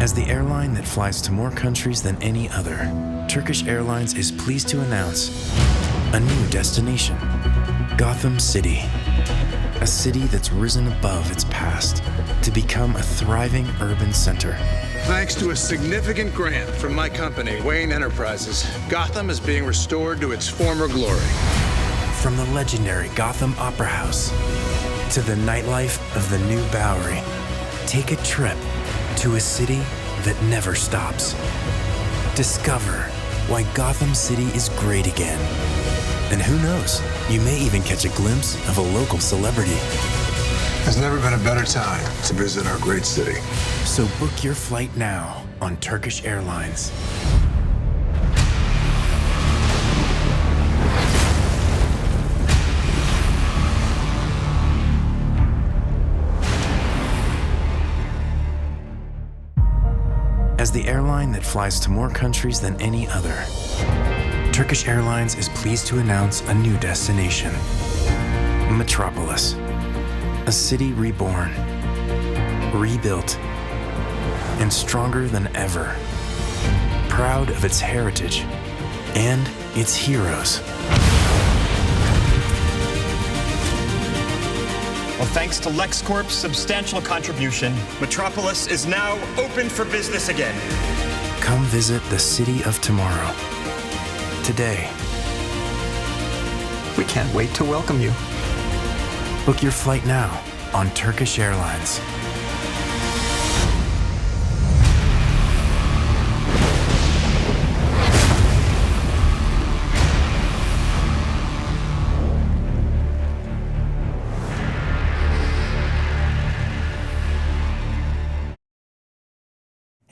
As the airline that flies to more countries than any other, Turkish Airlines is pleased to announce a new destination, Gotham City. A city that's risen above its past to become a thriving urban center. Thanks to a significant grant from my company, Wayne Enterprises, Gotham is being restored to its former glory. From the legendary Gotham Opera House to the nightlife of the new Bowery, take a trip to a city that never stops. Discover why Gotham City is great again. And who knows, you may even catch a glimpse of a local celebrity. There's never been a better time to visit our great city. So book your flight now on Turkish Airlines. As the airline that flies to more countries than any other, Turkish Airlines is pleased to announce a new destination, Metropolis, a city reborn, rebuilt, and stronger than ever, proud of its heritage and its heroes. Well, thanks to LexCorp's substantial contribution, Metropolis is now open for business again. Come visit the city of tomorrow, today. We can't wait to welcome you. Book your flight now on Turkish Airlines.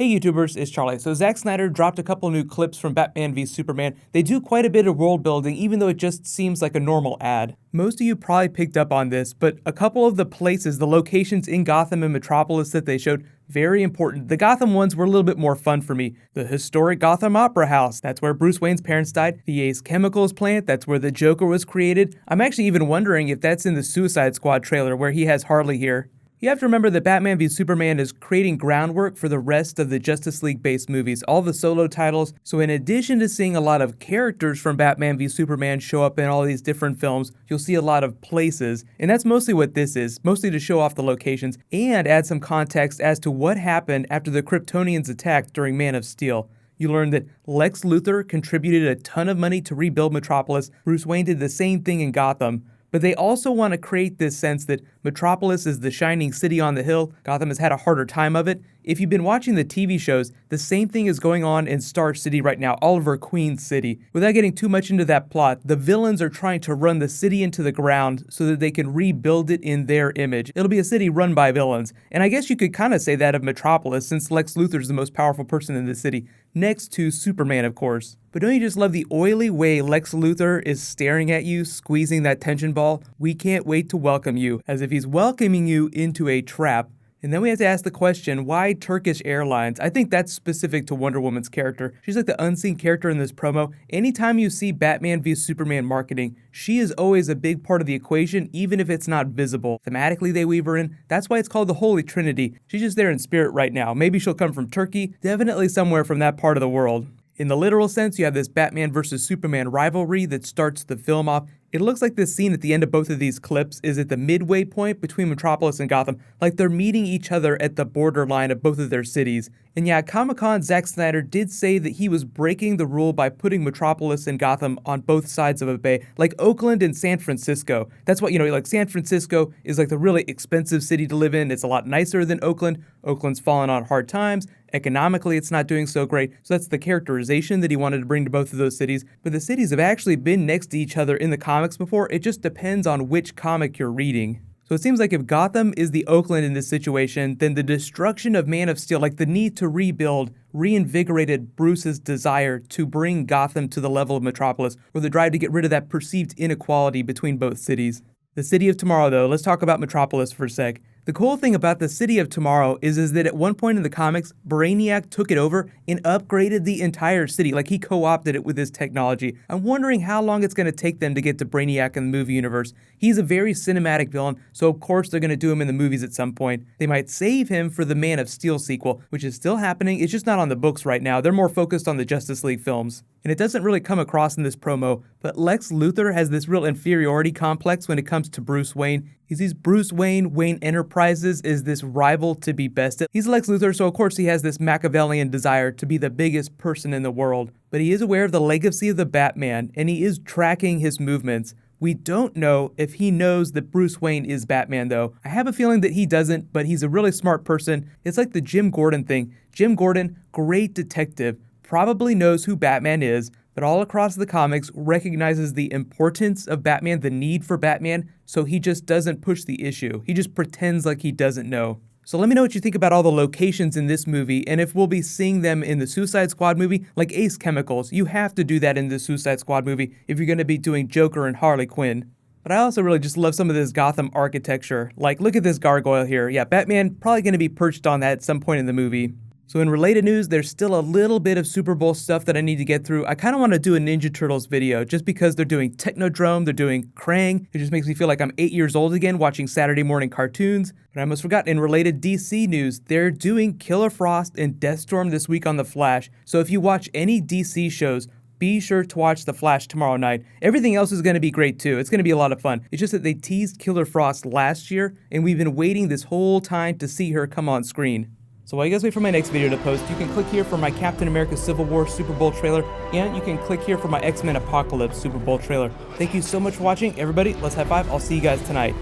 Hey YouTubers, it's Charlie. So Zack Snyder dropped a couple new clips from Batman v Superman. They do quite a bit of world building, even though it just seems like a normal ad. Most of you probably picked up on this, but a couple of the places, the locations in Gotham and Metropolis that they showed, very important. The Gotham ones were a little bit more fun for me. The historic Gotham Opera House, that's where Bruce Wayne's parents died. The Ace Chemicals plant, that's where the Joker was created. I'm actually even wondering if that's in the Suicide Squad trailer where he has Harley here. You have to remember that Batman v Superman is creating groundwork for the rest of the Justice League-based movies, all the solo titles. So in addition to seeing a lot of characters from Batman v Superman show up in all these different films, you'll see a lot of places. And that's mostly what this is, mostly to show off the locations and add some context as to what happened after the Kryptonians attacked during Man of Steel. You learn that Lex Luthor contributed a ton of money to rebuild Metropolis. Bruce Wayne did the same thing in Gotham. But they also want to create this sense that Metropolis is the shining city on the hill. Gotham has had a harder time of it. If you've been watching the TV shows, the same thing is going on in Star City right now, Oliver Queen's city. Without getting too much into that plot, the villains are trying to run the city into the ground so that they can rebuild it in their image. It'll be a city run by villains. And I guess you could kind of say that of Metropolis, since Lex Luthor's the most powerful person in the city, next to Superman, of course. But don't you just love the oily way Lex Luthor is staring at you, squeezing that tension ball? We can't wait to welcome you, as if he's welcoming you into a trap. And then we have to ask the question, why Turkish Airlines? I think that's specific to Wonder Woman's character. She's like the unseen character in this promo. Anytime you see Batman v Superman marketing, she is always a big part of the equation, even if it's not visible. Thematically, they weave her in. That's why it's called the Holy Trinity. She's just there in spirit right now. Maybe she'll come from Turkey, definitely somewhere from that part of the world. In the literal sense, you have this Batman versus Superman rivalry that starts the film off. It looks like this scene at the end of both of these clips is at the midway point between Metropolis and Gotham, like they're meeting each other at the borderline of both of their cities. And yeah, at Comic-Con, Zack Snyder did say that he was breaking the rule by putting Metropolis and Gotham on both sides of a bay, like Oakland and San Francisco. That's what, like San Francisco is like the really expensive city to live in. It's a lot nicer than Oakland. Oakland's fallen on hard times. Economically, it's not doing so great. So that's the characterization that he wanted to bring to both of those cities. But the cities have actually been next to each other in the comics before. It just depends on which comic you're reading. So it seems like if Gotham is the Oakland in this situation, then the destruction of Man of Steel, like the need to rebuild, reinvigorated Bruce's desire to bring Gotham to the level of Metropolis, or the drive to get rid of that perceived inequality between both cities. The city of tomorrow, though, let's talk about Metropolis for a sec. The cool thing about the City of Tomorrow is that at one point in the comics, Brainiac took it over and upgraded the entire city, like he co-opted it with his technology. I'm wondering how long it's going to take them to get to Brainiac in the movie universe. He's a very cinematic villain, so of course they're going to do him in the movies at some point. They might save him for the Man of Steel sequel, which is still happening. It's just not on the books right now. They're more focused on the Justice League films. And it doesn't really come across in this promo, but Lex Luthor has this real inferiority complex when it comes to Bruce Wayne. He sees Bruce Wayne, Wayne Enterprises, is this rival to be bested. He's Lex Luthor, so of course he has this Machiavellian desire to be the biggest person in the world. But he is aware of the legacy of the Batman, and he is tracking his movements. We don't know if he knows that Bruce Wayne is Batman, though. I have a feeling that he doesn't, but he's a really smart person. It's like the Jim Gordon thing. Jim Gordon, great detective, probably knows who Batman is, but all across the comics recognizes the importance of Batman, the need for Batman, so he just doesn't push the issue. He just pretends like he doesn't know. So let me know what you think about all the locations in this movie, and if we'll be seeing them in the Suicide Squad movie, like Ace Chemicals. You have to do that in the Suicide Squad movie if you're going to be doing Joker and Harley Quinn. But I also really just love some of this Gotham architecture. Like, look at this gargoyle here. Yeah, Batman probably going to be perched on that at some point in the movie. So in related news, there's still a little bit of Super Bowl stuff that I need to get through. I kind of want to do a Ninja Turtles video just because they're doing Technodrome, they're doing Krang. It just makes me feel like I'm 8 years old again watching Saturday morning cartoons. But I almost forgot, in related DC news, they're doing Killer Frost and Deathstorm this week on The Flash. So if you watch any DC shows, be sure to watch The Flash tomorrow night. Everything else is going to be great too. It's going to be a lot of fun. It's just that they teased Killer Frost last year, and we've been waiting this whole time to see her come on screen. So while you guys wait for my next video to post, you can click here for my Captain America Civil War Super Bowl trailer, and you can click here for my X-Men Apocalypse Super Bowl trailer. Thank you so much for watching, everybody. Let's high five. I'll see you guys tonight.